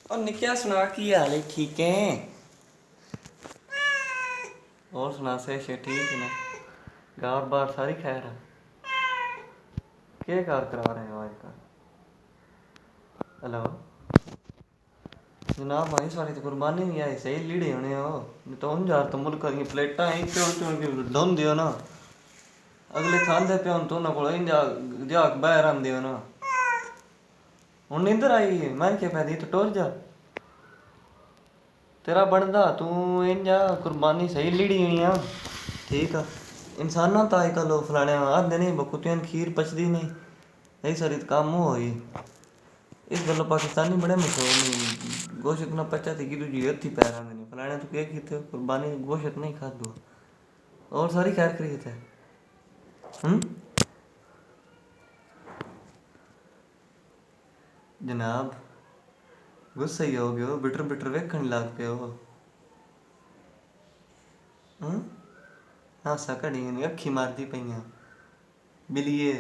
और निकिया सुना की हाल है? ठीक है। और सुना से ठीक है ना? गार बार सारी खैर है? क्या कार करा रहे हो आजकल? हेलो जनाब, भाई सारी तो कुर्बानी नहीं आई, सही लीड़े होने हो। तो उन यार तो मुल्क दी प्लेटा ही चुन चुन के धुन दियो ना। अगले खांदे पे तो ना को जाक बाहर आंदे हो ना। हूँ नींदर आई है, मैं क्या पैदी तो टोर जा तेरा बनदा तू इन जा कुर्बानी सही लीड़ी नहीं आ। ठीक है। इंसाना तो अजकल लोग फलाने आखते नहीं कुत्तियां खीर पचदी नहीं, यही सारी तो काम हो गई। इस गल्लों पाकिस्तानी बड़े मशहूर नहीं, गोश्त ना पचा थी कि दूजी हथी पैर आने नहीं फलाने तो क्या की कुर्बानी गोश्त नहीं खा दो। और सारी खैर खरीद है। जनाब गुस्सा ही हो गयो, बिटर बिटर वेखण लग पे हो। हासा घड़ी नहीं अखी मारती पईयां बिलिए।